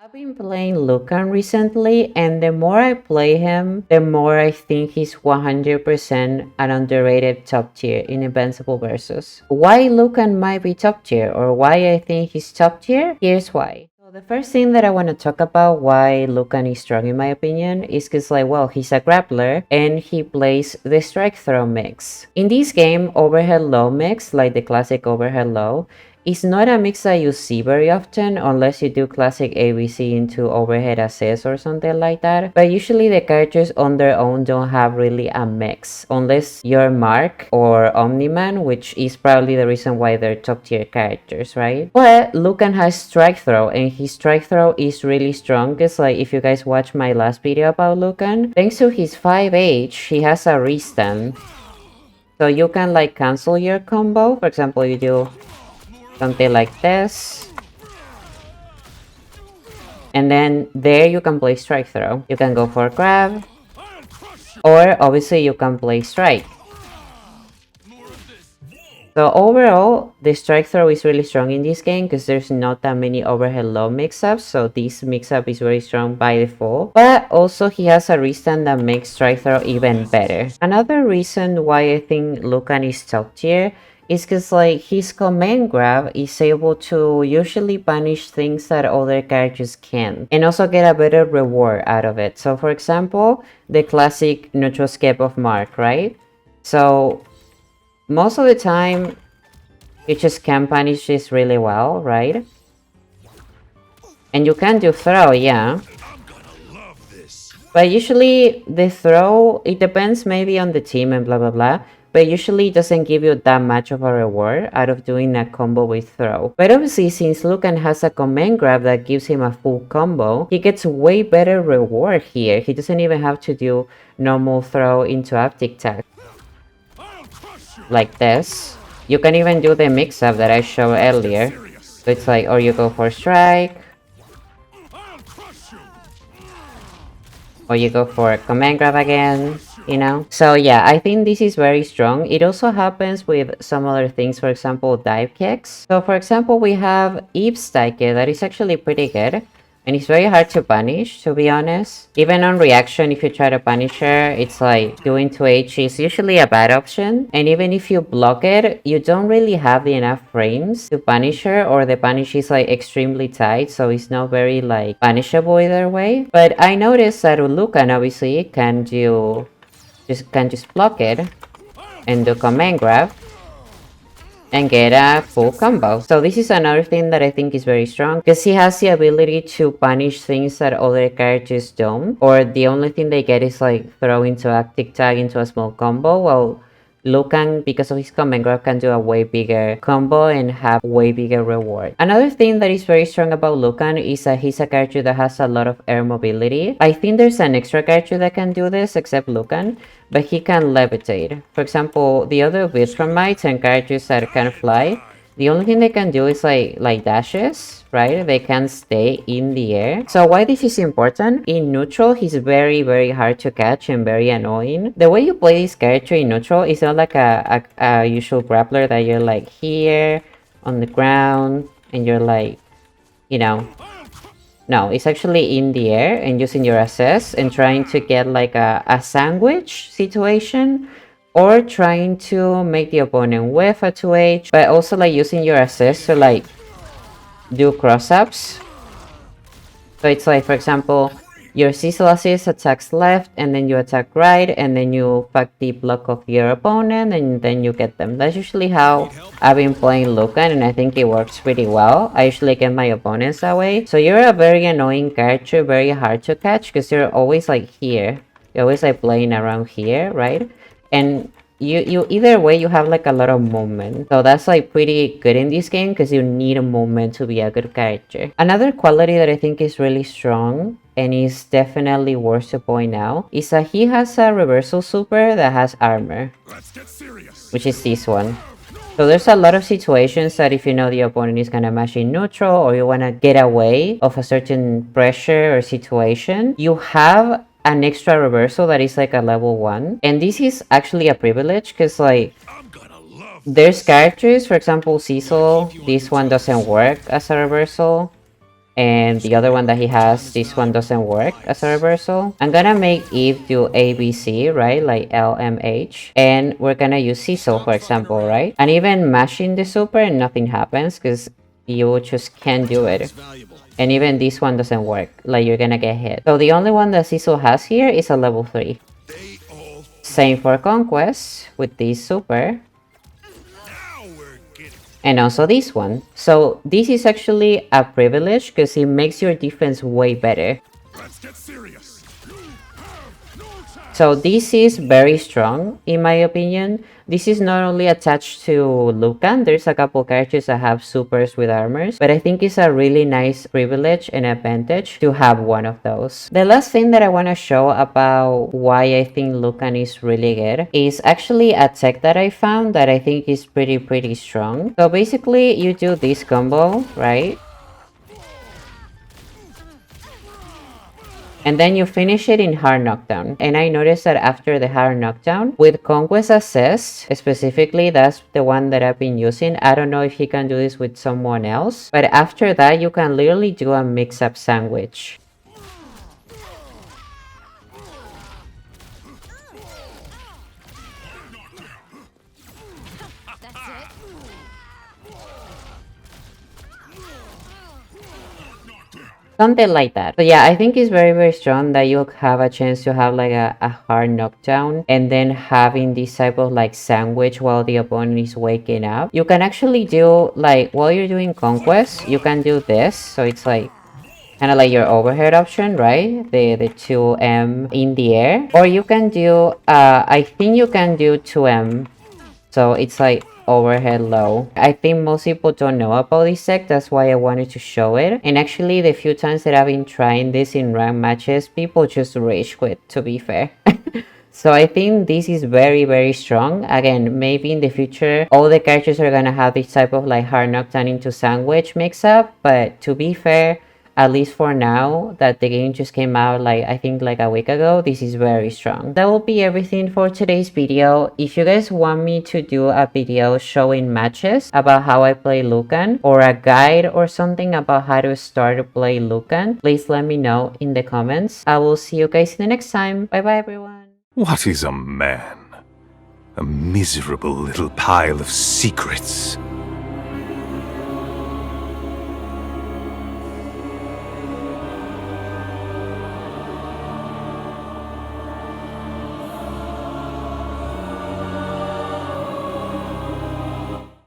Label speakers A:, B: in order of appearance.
A: I've been playing Lucan recently, and the more I play him, the more I think he's 100% an underrated top tier in Invincible versus. Why Lucan might be top tier, or why I think he's top tier? Here's why. So the first thing that I want to talk about why Lucan is strong in my opinion is because he's a grappler and he plays the strike throw mix. In this game, overhead low mix, like the classic overhead low, it's not a mix that you see very often unless you do classic ABC into overhead assist or something like that. But usually the characters on their own don't have really a mix unless you're Mark or Omni-Man, which is probably the reason why they're top tier characters, right? But Lucan has strike throw and his strike throw is really strong because if you guys watch my last video about Lucan, thanks to his 5H, he has a restand. So you can cancel your combo. For example, you do something like this, and then there you can play strike throw. You can go for grab, or obviously you can play strike. So overall, the strike throw is really strong in this game because there's not that many overhead low mix-ups, so this mix-up is very strong by default. But also he has a restand that makes strike throw even better. Another reason why I think Lucan is top tier is because his command grab is able to usually punish things that other characters can't, and also get a better reward out of it. So for example, the classic neutral escape of Mark, right? So most of the time you just can punish this really well, right? And you can do throw, yeah. But usually the throw, it depends maybe on the team and blah blah blah, but usually it doesn't give you that much of a reward out of doing a combo with throw. But obviously, since Lucan has a command grab that gives him a full combo, he gets way better reward here. He doesn't even have to do normal throw into Aptic tag. Like this. You can even do the mix-up that I showed earlier. So it's or you go for strike, or you go for command grab again, you know? So yeah, I think this is very strong. It also happens with some other things, for example, dive kicks. So for example, we have Eve's dive kick that is actually pretty good. And it's very hard to punish, to be honest. Even on reaction, if you try to punish her, it's doing 2H is usually a bad option. And even if you block it, you don't really have enough frames to punish her, or the punish is extremely tight, so it's not very punishable either way. But I noticed that Lucan obviously can just block it and do command grab and get a full combo. So this is another thing that I think is very strong because he has the ability to punish things that other characters don't, or the only thing they get is throw into Actic Tag into a small combo, while Lucan, because of his command grab, can do a way bigger combo and have way bigger reward. Another thing that is very strong about Lucan is that he's a character that has a lot of air mobility. I think there's an extra character that can do this except Lucan, but he can levitate. For example, the other Mites and characters that can fly, the only thing they can do is like dashes, right? They can stay in the air. So why this is important? In neutral, he's very, very hard to catch and very annoying. The way you play this character in neutral is not like a usual grappler that you're here on the ground and you're you know. No, it's actually in the air and using your assist and trying to get a sandwich situation, or trying to make the opponent whiff a 2H, but also using your assist to do cross-ups. So it's for example, your Cecil assist attacks left and then you attack right, and then you fuck the block of your opponent and then you get them. That's usually how I've been playing Lucan, and I think it works pretty well. I usually get my opponents that way. So you're a very annoying character, very hard to catch because you're always here. You're always playing around here, right? And you either way you have a lot of movement, so that's pretty good in this game because you need a movement to be a good character. Another quality that I think is really strong and is definitely worth to point out is that he has a reversal super that has armor, which is this one. So there's a lot of situations that if you know the opponent is gonna mash in neutral, or you wanna get away of a certain pressure or situation, you have an extra reversal that is a level 1, and this is actually a privilege because there's characters, for example Cecil, this one doesn't work as a reversal, and the other one that he has, this one doesn't work as a reversal. I'm gonna make Eve do ABC, right? Like LMH. And we're gonna use Cecil, for example, right? And even mashing the super and nothing happens because you just can't do it. And even this one doesn't work. Like, you're gonna get hit. So the only one that Cecil has here is a level 3. Same for Conquest with this super. And also this one. So this is actually a privilege because it makes your defense way better.
B: Let's get serious.
A: So this is very strong in my opinion. This is not only attached to Lucan, there's a couple characters that have supers with armors, but I think it's a really nice privilege and advantage to have one of those. The last thing that I want to show about why I think Lucan is really good is actually a tech that I found that I think is pretty strong. So basically you do this combo, right? And then you finish it in hard knockdown. And I noticed that after the hard knockdown, with Conquest Assist, specifically, that's the one that I've been using. I don't know if he can do this with someone else. But after that, you can literally do a mix-up sandwich. Something like that. So yeah, I think it's very strong that you have a chance to have like a hard knockdown and then having this type of like sandwich while the opponent is waking up. You can actually do like while you're doing Conquest, you can do this. So it's like kind of like your overhead option, right? The 2M in the air. Or you can do, I think you can do 2M. So it's like overhead low. I think most people don't know about this tech, that's why I wanted to show it. And actually the few times that I've been trying this in ranked matches, people just rage quit, to be fair. So I think this is very strong. Again, maybe in the future all the characters are gonna have this type of like hard knockdown into sandwich mix up, but to be fair, at least for now that the game just came out like I think like a week ago, this is very strong. That will be everything for today's video. If you guys want me to do a video showing matches about how I play Lucan or a guide or something about how to start to play Lucan, please let me know in the comments. I will see you guys in the next time. Bye bye everyone.
B: What is a man? A miserable little pile of secrets.